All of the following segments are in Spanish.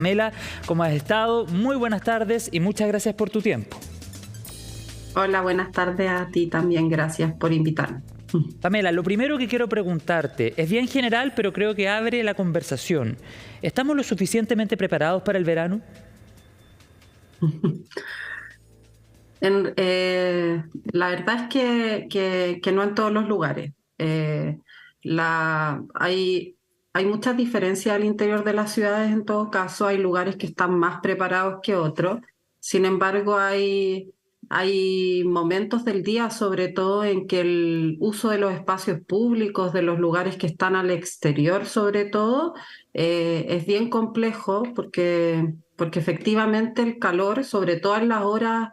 Pamela, ¿cómo has estado? Muy buenas tardes y muchas gracias por tu tiempo. Hola, buenas tardes a ti también. Gracias por invitarme. Pamela, lo primero que quiero preguntarte es bien general, pero creo que abre la conversación. ¿Estamos lo suficientemente preparados para el verano? La verdad es que no en todos los lugares. Hay muchas diferencias al interior de las ciudades en todo caso. Hay lugares que están más preparados que otros. Sin embargo, hay momentos del día, sobre todo, en que el uso de los espacios públicos, de los lugares que están al exterior, sobre todo, es bien complejo porque efectivamente el calor, sobre todo en las horas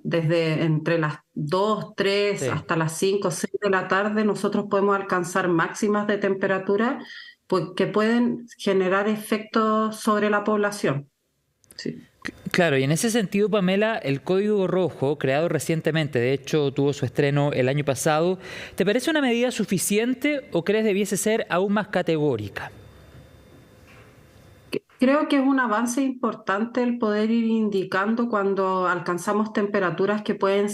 desde entre las 2 3 Sí. hasta las 5 6 de la tarde, nosotros podemos alcanzar máximas de temperatura pues, que pueden generar efectos sobre la población. Sí. Claro, y en ese sentido, Pamela, el Código Rojo, creado recientemente, de hecho tuvo su estreno el año pasado, ¿te parece una medida suficiente o crees debiese ser aún más categórica? Creo que es un avance importante el poder ir indicando cuando alcanzamos temperaturas que pueden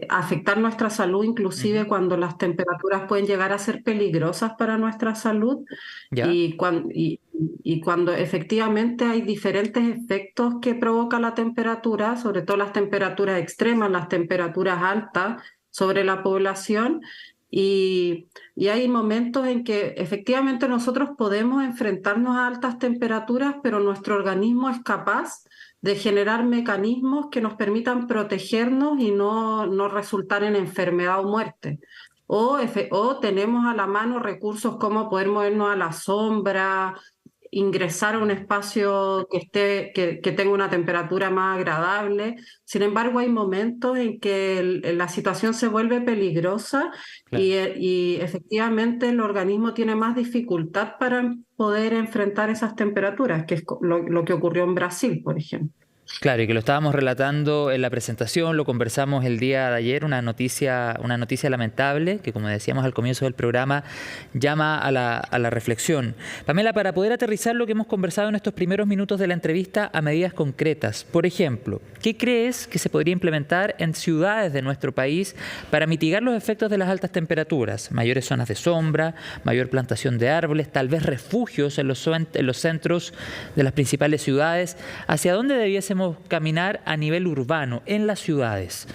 afectar nuestra salud, Ujú. inclusive cuando las temperaturas pueden llegar a ser peligrosas para nuestra salud ¿Ya? y cuando efectivamente hay diferentes efectos que provoca la temperatura, sobre todo las temperaturas extremas, las temperaturas altas sobre la población. Y hay momentos en que efectivamente nosotros podemos enfrentarnos a altas temperaturas, pero nuestro organismo es capaz de generar mecanismos que nos permitan protegernos y no resultar en enfermedad o muerte. O tenemos a la mano recursos como poder movernos a la sombra, ingresar a un espacio que tenga una temperatura más agradable. Sin embargo, hay momentos en que la situación se vuelve peligrosa Claro. y efectivamente el organismo tiene más dificultad para poder enfrentar esas temperaturas, que es lo que ocurrió en Brasil, por ejemplo. Claro, y que lo estábamos relatando en la presentación, lo conversamos el día de ayer, una noticia lamentable que, como decíamos al comienzo del programa, llama a la reflexión. Pamela, para poder aterrizar lo que hemos conversado en estos primeros minutos de la entrevista a medidas concretas, por ejemplo, ¿qué crees que se podría implementar en ciudades de nuestro país para mitigar los efectos de las altas temperaturas? Mayores zonas de sombra, mayor plantación de árboles, tal vez refugios en los centros de las principales ciudades. ¿Hacia dónde debiésemos caminar a nivel urbano, en las ciudades?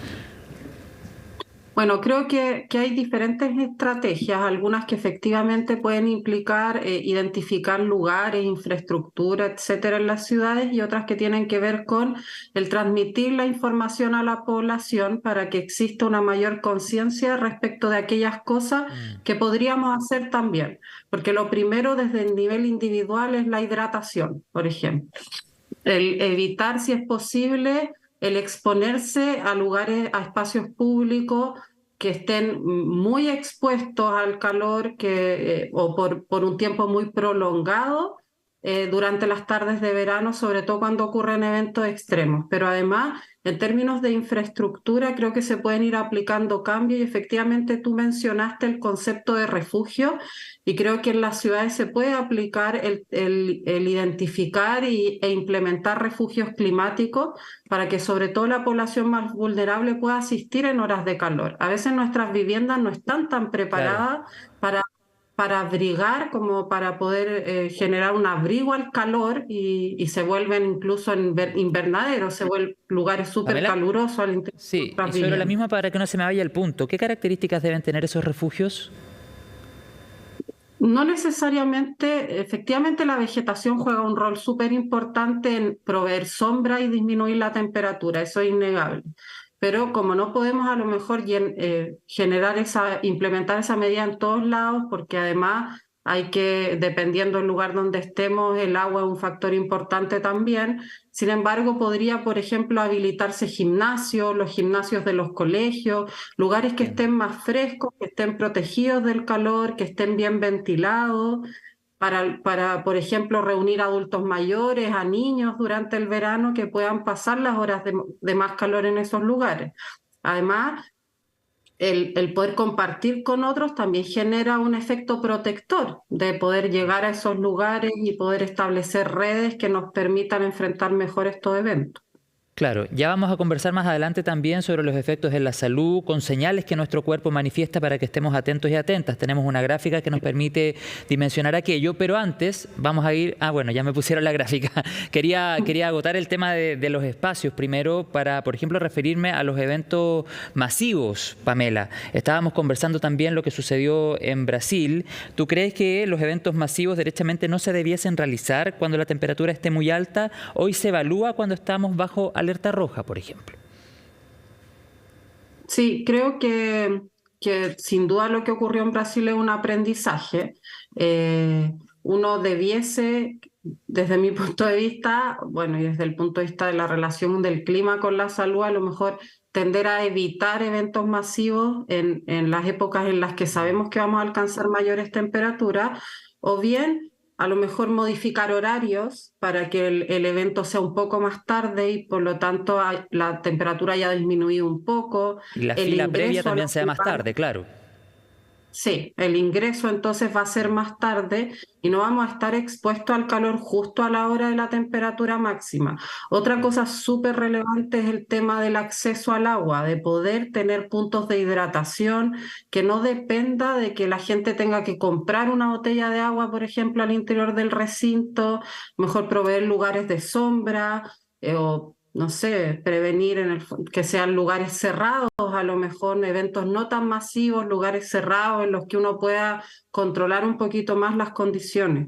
Bueno, creo que hay diferentes estrategias, algunas que efectivamente pueden implicar identificar lugares, infraestructura, etcétera, en las ciudades, y otras que tienen que ver con el transmitir la información a la población para que exista una mayor conciencia respecto de aquellas cosas Mm. que podríamos hacer también. Porque lo primero desde el nivel individual es la hidratación, por ejemplo. El evitar, si es posible, el exponerse a lugares, a espacios públicos que estén muy expuestos al calor o por un tiempo muy prolongado durante las tardes de verano, sobre todo cuando ocurren eventos extremos. Pero además, en términos de infraestructura, creo que se pueden ir aplicando cambios y efectivamente tú mencionaste el concepto de refugio y creo que en las ciudades se puede aplicar el identificar e implementar refugios climáticos para que sobre todo la población más vulnerable pueda asistir en horas de calor. A veces nuestras viviendas no están tan Claro. preparadas para, para abrigar como para poder generar un abrigo al calor y se vuelven incluso invernaderos, se vuelven lugares súper Pamela, calurosos al interior de sí, y nuestras sobre la viviendas. misma para que no se me vaya el punto, ¿qué características deben tener esos refugios? No necesariamente, efectivamente la vegetación juega un rol súper importante en proveer sombra y disminuir la temperatura, eso es innegable. Pero como no podemos a lo mejor implementar esa medida en todos lados, porque además dependiendo del lugar donde estemos, el agua es un factor importante también. Sin embargo, podría, por ejemplo, habilitarse gimnasios, los gimnasios de los colegios, lugares que Entiendo. estén más frescos, que estén protegidos del calor, que estén bien ventilados, por ejemplo, reunir a adultos mayores, a niños durante el verano que puedan pasar las horas de más calor en esos lugares. Además, el poder compartir con otros también genera un efecto protector de poder llegar a esos lugares y poder establecer redes que nos permitan enfrentar mejor estos eventos. Claro, ya vamos a conversar más adelante también sobre los efectos en la salud, con señales que nuestro cuerpo manifiesta para que estemos atentos y atentas. Tenemos una gráfica que nos permite dimensionar aquello, pero antes vamos a ir... Ah, bueno, ya me pusieron la gráfica. Quería agotar el tema de los espacios primero para, por ejemplo, referirme a los eventos masivos, Pamela. Estábamos conversando también lo que sucedió en Brasil. ¿Tú crees que los eventos masivos derechamente no se debiesen realizar cuando la temperatura esté muy alta? Hoy se evalúa cuando estamos bajo alerta roja, por ejemplo. Sí, creo que sin duda lo que ocurrió en Brasil es un aprendizaje. Uno debiese, desde mi punto de vista, bueno, y desde el punto de vista de la relación del clima con la salud, a lo mejor tender a evitar eventos masivos en las épocas en las que sabemos que vamos a alcanzar mayores temperaturas, o bien a lo mejor modificar horarios para que el evento sea un poco más tarde y por lo tanto la temperatura haya disminuido un poco, Y la el fila previa ingreso a también los sea más lugares. tarde, claro. Sí, el ingreso entonces va a ser más tarde y no vamos a estar expuestos al calor justo a la hora de la temperatura máxima. Otra cosa súper relevante es el tema del acceso al agua, de poder tener puntos de hidratación que no dependa de que la gente tenga que comprar una botella de agua, por ejemplo, al interior del recinto, mejor proveer lugares de sombra o no sé, prevenir que sean lugares cerrados, a lo mejor eventos no tan masivos, lugares cerrados en los que uno pueda controlar un poquito más las condiciones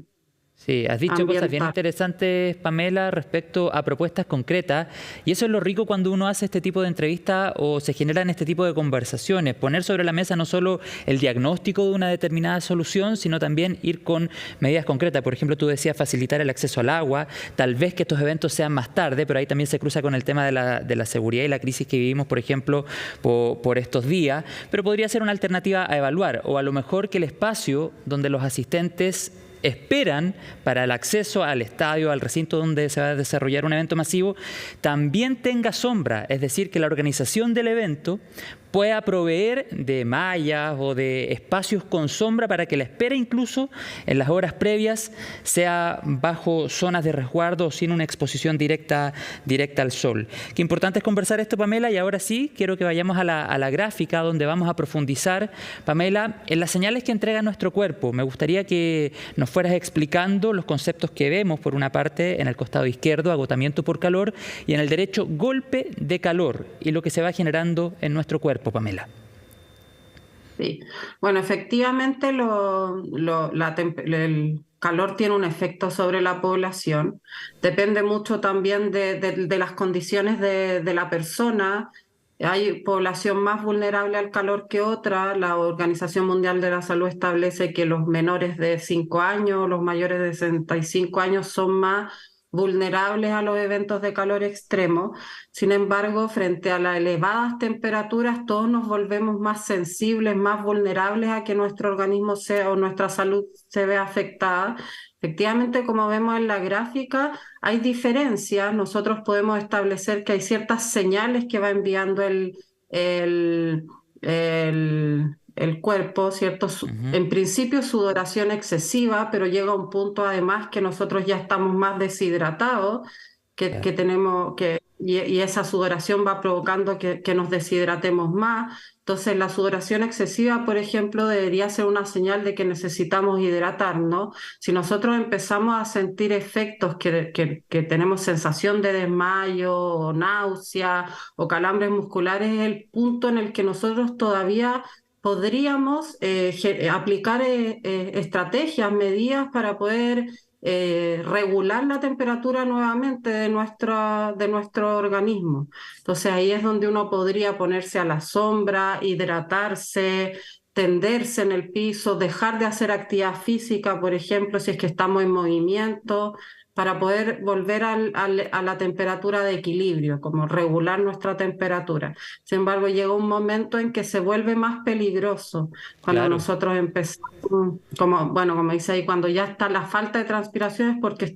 Sí, has dicho cosas bien ambientales. interesantes, Pamela, respecto a propuestas concretas. Y eso es lo rico cuando uno hace este tipo de entrevistas o se generan este tipo de conversaciones. Poner sobre la mesa no solo el diagnóstico de una determinada solución, sino también ir con medidas concretas. Por ejemplo, tú decías facilitar el acceso al agua, tal vez que estos eventos sean más tarde, pero ahí también se cruza con el tema de la seguridad y la crisis que vivimos, por ejemplo, por estos días. Pero podría ser una alternativa a evaluar, o a lo mejor que el espacio donde los asistentes esperan para el acceso al estadio, al recinto donde se va a desarrollar un evento masivo, también tenga sombra, es decir, que la organización del evento pueda proveer de mallas o de espacios con sombra para que la espera incluso en las horas previas sea bajo zonas de resguardo o sin una exposición directa al sol. Qué importante es conversar esto, Pamela, y ahora sí quiero que vayamos a la gráfica donde vamos a profundizar, Pamela, en las señales que entrega nuestro cuerpo. Me gustaría que nos fueras explicando los conceptos que vemos, por una parte, en el costado izquierdo, agotamiento por calor, y en el derecho, golpe de calor, y lo que se va generando en nuestro cuerpo, Pamela. Sí. Bueno, efectivamente el calor tiene un efecto sobre la población. Depende mucho también de las condiciones de la persona. Hay población más vulnerable al calor que otra. La Organización Mundial de la Salud establece que los menores de 5 años, los mayores de 65 años son más vulnerables a los eventos de calor extremo. Sin embargo, frente a las elevadas temperaturas, todos nos volvemos más sensibles, más vulnerables a que nuestro organismo sea o nuestra salud se vea afectada. Efectivamente, como vemos en la gráfica, hay diferencias. Nosotros podemos establecer que hay ciertas señales que va enviando el, el cuerpo, ¿cierto? Ujú. En principio sudoración excesiva, pero llega un punto además que nosotros ya estamos más deshidratados, que Claro. tenemos y esa sudoración va provocando que nos deshidratemos más. Entonces, la sudoración excesiva, por ejemplo, debería ser una señal de que necesitamos hidratarnos. Si nosotros empezamos a sentir efectos que tenemos sensación de desmayo o náusea o calambres musculares, es el punto en el que nosotros todavía podríamos aplicar estrategias, medidas para poder regular la temperatura nuevamente de nuestro organismo. Entonces ahí es donde uno podría ponerse a la sombra, hidratarse, tenderse en el piso, dejar de hacer actividad física, por ejemplo, si es que estamos en movimiento, para poder volver a la temperatura de equilibrio, como regular nuestra temperatura. Sin embargo, llega un momento en que se vuelve más peligroso cuando Claro. nosotros empezamos, como, bueno, como dice ahí, cuando ya está la falta de transpiración es porque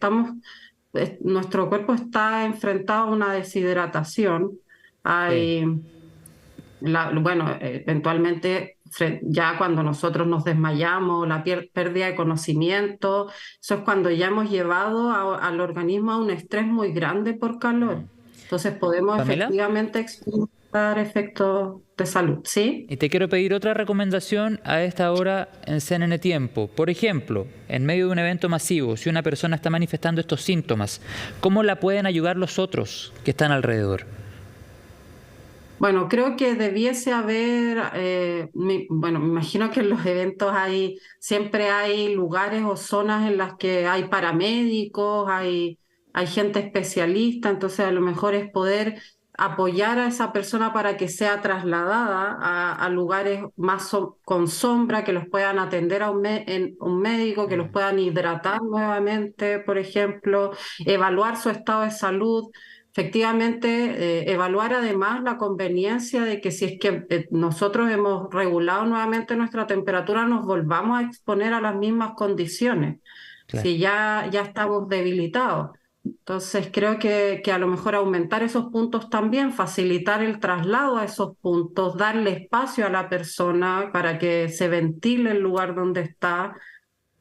nuestro cuerpo está enfrentado a una deshidratación. Sí. Hay Bueno, eventualmente ya cuando nosotros nos desmayamos, la pérdida de conocimiento, eso es cuando ya hemos llevado al organismo a un estrés muy grande por calor. Entonces podemos Pamela, efectivamente experimentar efectos de salud, ¿sí? y te quiero pedir otra recomendación a esta hora en CNN Tiempo. Por ejemplo, en medio de un evento masivo, si una persona está manifestando estos síntomas, ¿cómo la pueden ayudar los otros que están alrededor? Bueno, creo que debiese haber, bueno, me imagino que en los eventos siempre hay lugares o zonas en las que hay paramédicos, hay gente especialista, entonces a lo mejor es poder apoyar a esa persona para que sea trasladada a lugares más con sombra, que los puedan atender a un médico, que los puedan hidratar nuevamente, por ejemplo, evaluar su estado de salud. Efectivamente, evaluar además la conveniencia de que si es que nosotros hemos regulado nuevamente nuestra temperatura, nos volvamos a exponer a las mismas condiciones, Claro. si ya estamos debilitados. Entonces, creo que a lo mejor aumentar esos puntos también, facilitar el traslado a esos puntos, darle espacio a la persona para que se ventile el lugar donde está.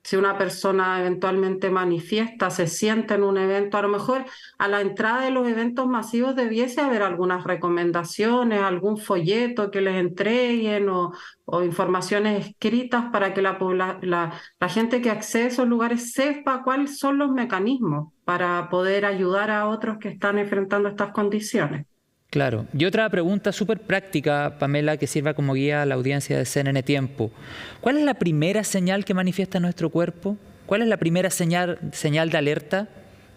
Si una persona eventualmente manifiesta, se siente en un evento, a lo mejor a la entrada de los eventos masivos debiese haber algunas recomendaciones, algún folleto que les entreguen o informaciones escritas para que la gente que accede a esos lugares sepa cuáles son los mecanismos para poder ayudar a otros que están enfrentando estas condiciones. Claro. Y otra pregunta súper práctica, Pamela, que sirva como guía a la audiencia de CNN Tiempo. ¿Cuál es la primera señal que manifiesta nuestro cuerpo? ¿Cuál es la primera señal de alerta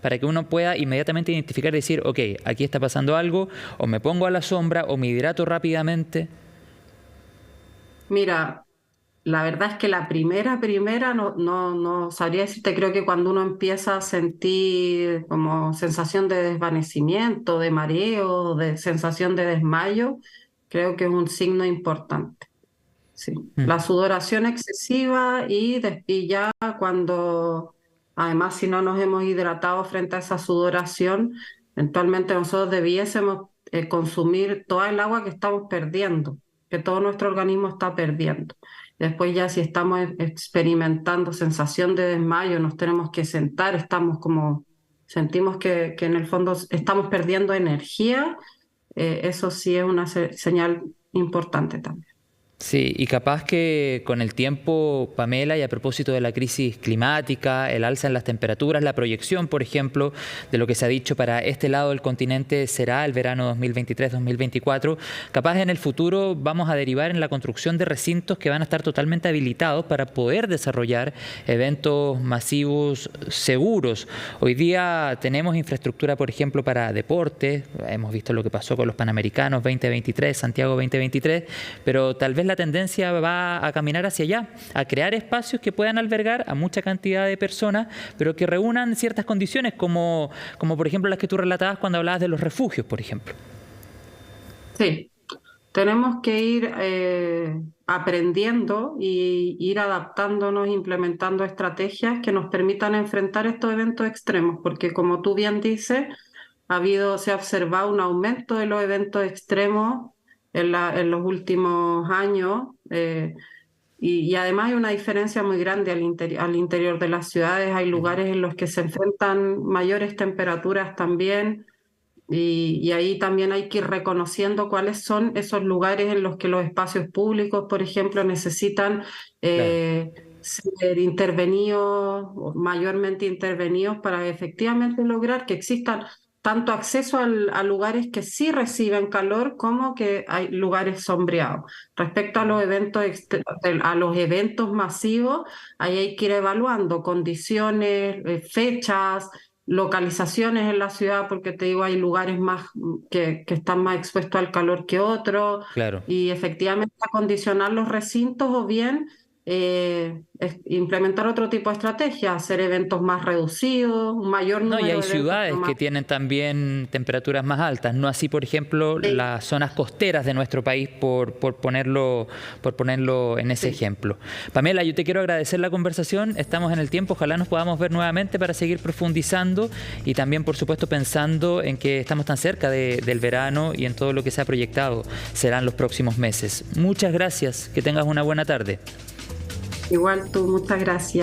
para que uno pueda inmediatamente identificar y decir, ok, aquí está pasando algo, o me pongo a la sombra, o me hidrato rápidamente? Mira, la verdad es que la primera no sabría decirte, creo que cuando uno empieza a sentir como sensación de desvanecimiento, de mareo, de sensación de desmayo, creo que es un signo importante. Sí. Mm. La sudoración excesiva y ya cuando, además si no nos hemos hidratado frente a esa sudoración, eventualmente nosotros debiésemos consumir toda el agua que estamos perdiendo, que todo nuestro organismo está perdiendo. Después ya si estamos experimentando sensación de desmayo, nos tenemos que sentar, sentimos que en el fondo estamos perdiendo energía, eso sí es una señal importante también. Sí, y capaz que con el tiempo, Pamela, y a propósito de la crisis climática, el alza en las temperaturas, la proyección, por ejemplo, de lo que se ha dicho para este lado del continente será el verano 2023-2024, capaz en el futuro vamos a derivar en la construcción de recintos que van a estar totalmente habilitados para poder desarrollar eventos masivos seguros. Hoy día tenemos infraestructura, por ejemplo, para deportes, hemos visto lo que pasó con los Panamericanos 2023, Santiago 2023, pero tal vez la tendencia va a caminar hacia allá, a crear espacios que puedan albergar a mucha cantidad de personas, pero que reúnan ciertas condiciones, como por ejemplo las que tú relatabas cuando hablabas de los refugios, por ejemplo. Sí, tenemos que ir aprendiendo y ir adaptándonos, implementando estrategias que nos permitan enfrentar estos eventos extremos, porque como tú bien dices, se ha observado un aumento de los eventos extremos en los últimos años. Y además hay una diferencia muy grande al interior de las ciudades. Hay lugares en los que se enfrentan mayores temperaturas también y ahí también hay que ir reconociendo cuáles son esos lugares en los que los espacios públicos, por ejemplo, necesitan Claro. ser intervenidos, o mayormente intervenidos, para efectivamente lograr que existan tanto acceso a lugares que sí reciben calor como que hay lugares sombreados. Respecto a a los eventos masivos, ahí hay que ir evaluando condiciones, fechas, localizaciones en la ciudad, porque te digo, hay lugares más que están más expuestos al calor que otros, Claro. y efectivamente acondicionar los recintos o bien implementar otro tipo de estrategia, hacer eventos más reducidos, un mayor No, número y de hay eventos. ciudades que tienen también temperaturas más altas, no así, por ejemplo, Sí, las zonas costeras de nuestro país, por ponerlo en ese sí. ejemplo. Pamela, yo te quiero agradecer la conversación, estamos en el tiempo, ojalá nos podamos ver nuevamente para seguir profundizando y también, por supuesto, pensando en que estamos tan cerca del verano y en todo lo que se ha proyectado serán los próximos meses. Muchas gracias, que tengas una buena tarde. Igual tú, muchas gracias.